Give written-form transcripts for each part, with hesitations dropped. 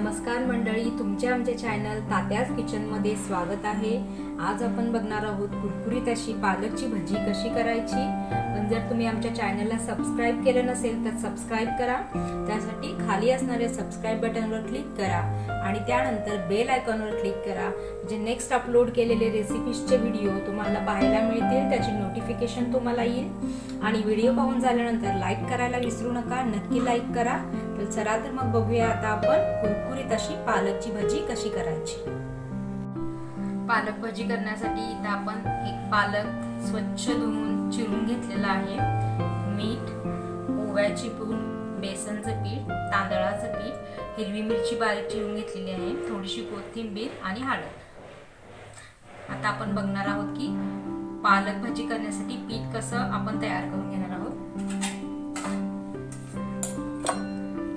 नमस्कार मंडळी, तुमच्या आमच्या चॅनल तात्याज किचनमध्ये स्वागत आहे। आज आपण बघणार आहोत कुरकुरीत अशी पालकची भजी कशी करायची। पण जर तुम्ही आमच्या चॅनलला सबस्क्राइब केलं नसेल तर सबस्क्राइब करा। त्यासाठी खाली असणाऱ्या सबस्क्राइब बटनवर क्लिक करा आणि त्यानंतर बेल आयकॉनवर क्लिक करा, म्हणजे नेक्स्ट अपलोड केलेले रेसिपीजचे व्हिडिओ तुम्हाला पाहायला मिळतील, त्याची नोटिफिकेशन तुम्हाला येईल। आणि व्हिडिओ पाहून झाल्यानंतर लाईक करायला विसरू नका, नक्की लाईक करा। तर चला तर मग बघूया आता आपण कुरकुरीत अशी पालकची भजी कशी करायची। पालक भजी करण्यासाठी इथे आपण एक पालक स्वच्छ धुवून चिरून घेतलेला आहे। मीठ, ओव्याची पूड, बेसनचं पीठ, तांदळाचं पीठ, हिरवी मिरची बारीक चिरून घेतलेली आहे, थोडीशी कोथिंबीर आणि हळद। आता आपण बघणार आहोत की पालक भजी करण्यासाठी पीठ कसं आपण तयार करून घेणार आहोत।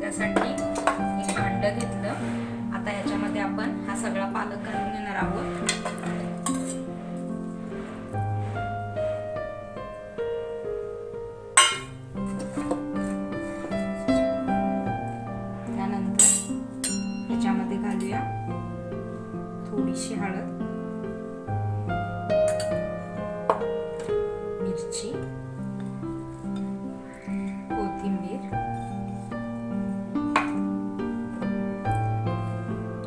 त्यासाठी एक भांड घेतलं। आता ह्याच्यामध्ये आपण हा सगळा पालक घालून घेणार आहोत। त्यानंतर ह्याच्यामध्ये घालूया थोडीशी हळद, मिरची, कोथिंबीर,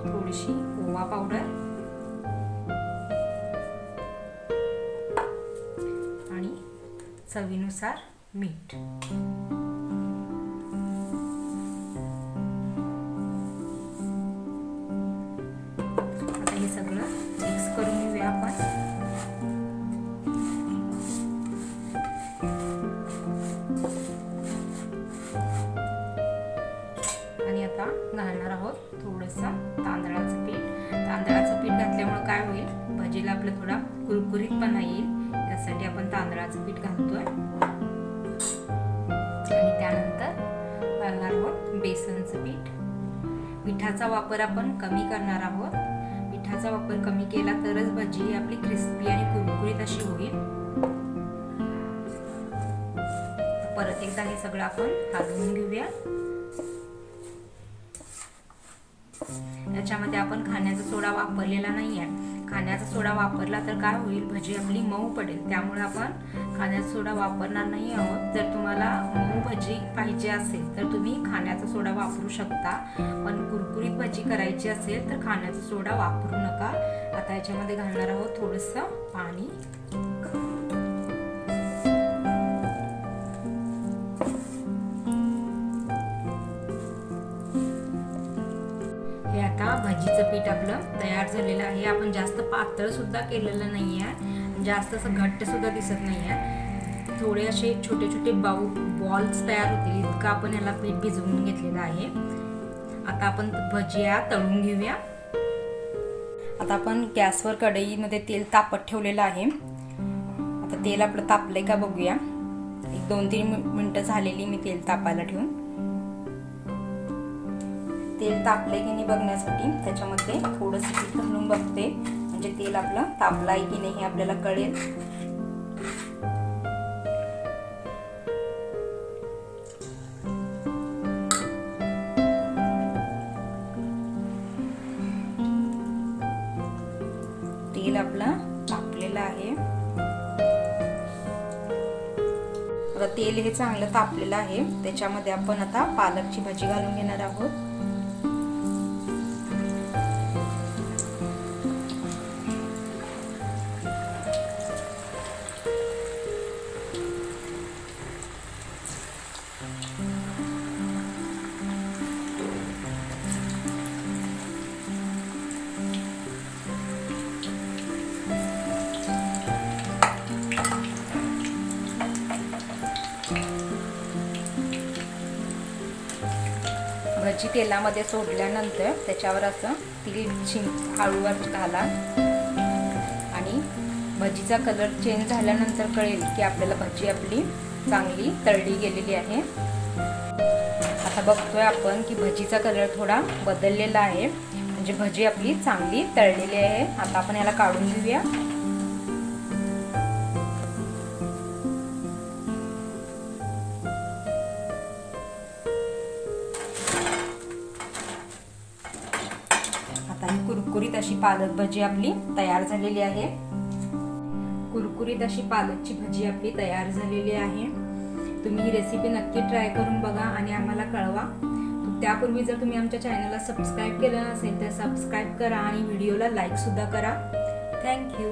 थोडीशी ओवा पावडर आणि चवीनुसार मीठ। आता हे सगळं मिक्स करून घेऊया आपण। आणि आता घालणार आहोत थोडंसं तांदळाचं पीठ। तांदळाचं पीठ घातल्यामुळे काय होईल, भजीला आपलं थोडा कुरकुरीतपणा येईल, त्यासाठी आपण तांदळाचं पीठ घालतोय। आणि त्यानंतर घालणार आहोत बेसनचं पीठ। पिठाचा वापर आपण कमी करणार आहोत। पिठाचा वापर कमी केला तरच भजी आपली क्रिस्पी आणि कुरकुरीत अशी होईल। परत एकदा हे सगळं आपण हलवून घेऊया। याच्यामध्ये आपण खाण्याचा सोडा वापरलेला नाही आहे। खाण्याचा सोडा वापरला तर काय होईल, भजी आपली मऊ पडेल, त्यामुळे आपण खाण्याचा सोडा वापरणार नाही आहोत। जर तुम्हाला मऊ भजी पाहिजे असेल तर तुम्ही खाण्याचा सोडा वापरू शकता, पण कुरकुरीत भजी करायची असेल तर खाण्याचा सोडा वापरू नका। आता याच्यामध्ये घालणार आहोत थोडंसं पाणी। हे आता भजीचं पीठ आपलं तयार झालेलं आहे। आपण जास्त पातळ सुद्धा केलेलं नाही आहे, जास्त असं घट्ट सुद्धा दिसत नाही आहे। थोडे असे छोटे छोटे बॉल्स तयार होतील इतकं आपण याला पीठ भिजवून घेतलेलं आहे। आता आपण भजिया तळून घेऊया। आता आपण गॅसवर कढईमध्ये तेल तापत ठेवलेलं आहे। आता तेल आपलं तापलंय का बघूया। एक 2-3 मिनिटं झालेली मी तेल तापायला ठेवून। तेल तापले की नाही बघण्यासाठी त्याच्यामध्ये थोडंसं पीठ घालून बघते, म्हणजे तेल आपलं तापलं आहे की नाही हे आपल्याला कळेल। तेल आपलं तापलेलं आहे। आता तेल हे चांगलं तापलेलं आहे, त्याच्यामध्ये आपण आता पालकची भजी घालून घेणार आहोत। भजी तेलामध्ये सोडल्यानंतर त्याच्यावर असं तीळ हळूवार घाला आणि भजीचा कलर चेंज झाल्यानंतर कळेल की आपल्याला भजी आपली चांगली तळली गेलेली आहे। आता बघतोय आपण की भजीचा कलर थोडा बदललेला आहे, म्हणजे भजी आपली चांगली तळलेली आहे। आता आपण याला काढून घेऊया। कुरकुरीत अशी पालक भाजी आपली तयार झालेली आहे. कुरकुरीत अशी पालकची भाजी आपली तयार झालेली आहे. तुम्ही ही रेसिपी नक्की ट्राय करून बघा आणि आम्हाला कळवा. त्यापूर्वी जर तुम्ही आमच्या चॅनलला सबस्क्राईब केलं नसेल तर सबस्क्राईब करा आणि व्हिडिओला लाईक सुद्धा करा. थँक्यू.